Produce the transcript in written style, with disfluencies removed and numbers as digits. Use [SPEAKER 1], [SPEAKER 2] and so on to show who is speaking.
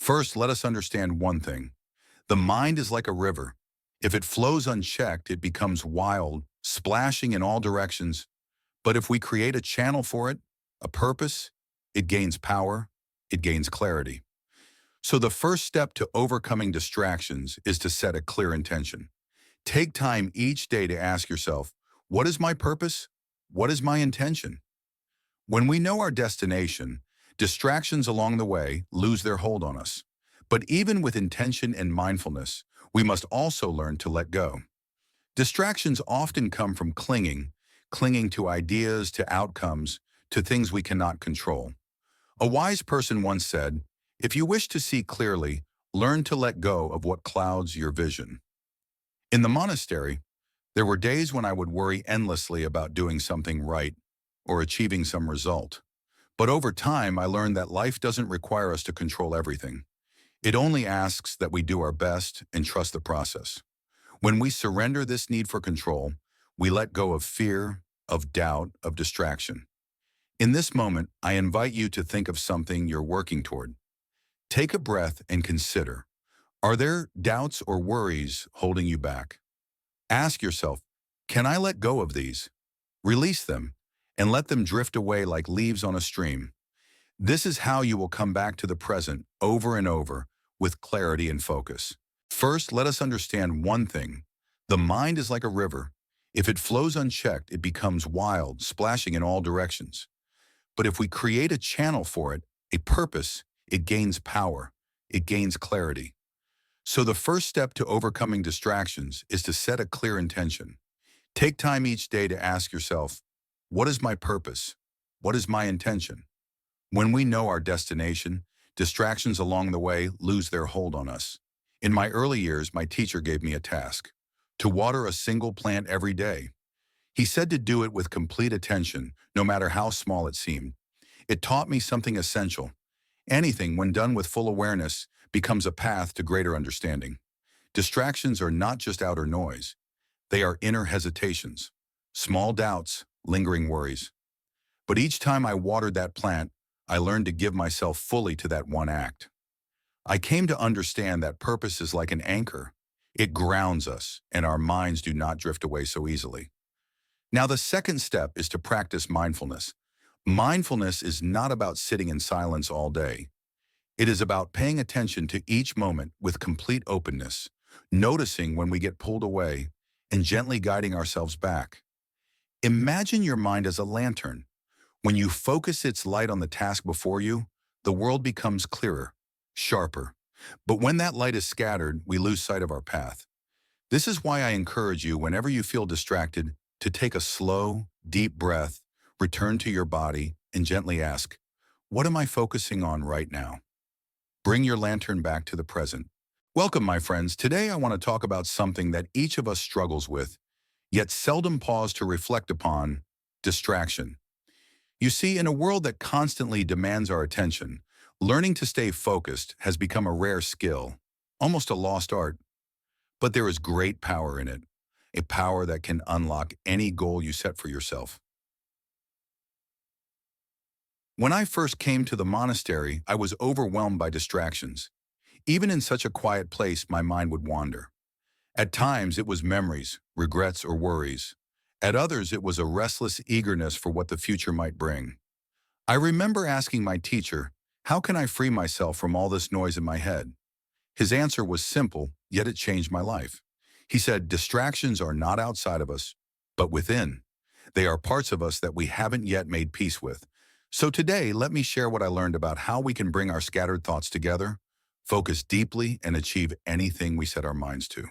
[SPEAKER 1] First, let us understand one thing. The mind is like a river. If it flows unchecked, it becomes wild, splashing in all directions. But if we create a channel for it, a purpose, it gains power, it gains clarity. So the first step to overcoming distractions is to set a clear intention. Take time each day to ask yourself, what is my purpose? What is my intention? When we know our destination, distractions along the way lose their hold on us. But even with intention and mindfulness, we must also learn to let go. Distractions often come from clinging to ideas, to outcomes, to things we cannot control. A wise person once said, if you wish to see clearly, learn to let go of what clouds your vision. In the monastery, there were days when I would worry endlessly about doing something right or achieving some result. But over time, I learned that life doesn't require us to control everything. It only asks that we do our best and trust the process. When we surrender this need for control, we let go of fear, of doubt, of distraction. In this moment, I invite you to think of something you're working toward. Take a breath and consider, are there doubts or worries holding you back? Ask yourself, can I let go of these? Release them and let them drift away like leaves on a stream. This is how you will come back to the present over and over with clarity and focus. First, let us understand one thing. The mind is like a river. If it flows unchecked, it becomes wild, splashing in all directions. But if we create a channel for it, a purpose, it gains power, it gains clarity. So the first step to overcoming distractions is to set a clear intention. Take time each day to ask yourself, what is my purpose? What is my intention? When we know our destination, distractions along the way lose their hold on us. In my early years, my teacher gave me a task, to water a single plant every day. He said to do it with complete attention, no matter how small it seemed. It taught me something essential. Anything, when done with full awareness, becomes a path to greater understanding. Distractions are not just outer noise. They are inner hesitations, small doubts, lingering worries. But each time I watered that plant, I learned to give myself fully to that one act. I came to understand that purpose is like an anchor. It grounds us, and our minds do not drift away so easily. Now, the second step is to practice mindfulness. Mindfulness is not about sitting in silence all day. It is about paying attention to each moment with complete openness, noticing when we get pulled away, and gently guiding ourselves back. Imagine your mind as a lantern. When you focus its light on the task before you, the world becomes clearer, sharper. But when that light is scattered, we lose sight of our path. This is why I encourage you, whenever you feel distracted, to take a slow, deep breath, return to your body, and gently ask, what am I focusing on right now? Bring your lantern back to the present. Welcome, my friends. Today I want to talk about something that each of us struggles with, yet seldom pause to reflect upon: distraction. You see, in a world that constantly demands our attention, learning to stay focused has become a rare skill, almost a lost art. But there is great power in it, a power that can unlock any goal you set for yourself. When I first came to the monastery, I was overwhelmed by distractions. Even in such a quiet place, my mind would wander. At times, it was memories, regrets, or worries. At others, it was a restless eagerness for what the future might bring. I remember asking my teacher, how can I free myself from all this noise in my head? His answer was simple, yet it changed my life. He said, distractions are not outside of us, but within. They are parts of us that we haven't yet made peace with. So today, let me share what I learned about how we can bring our scattered thoughts together, focus deeply, and achieve anything we set our minds to.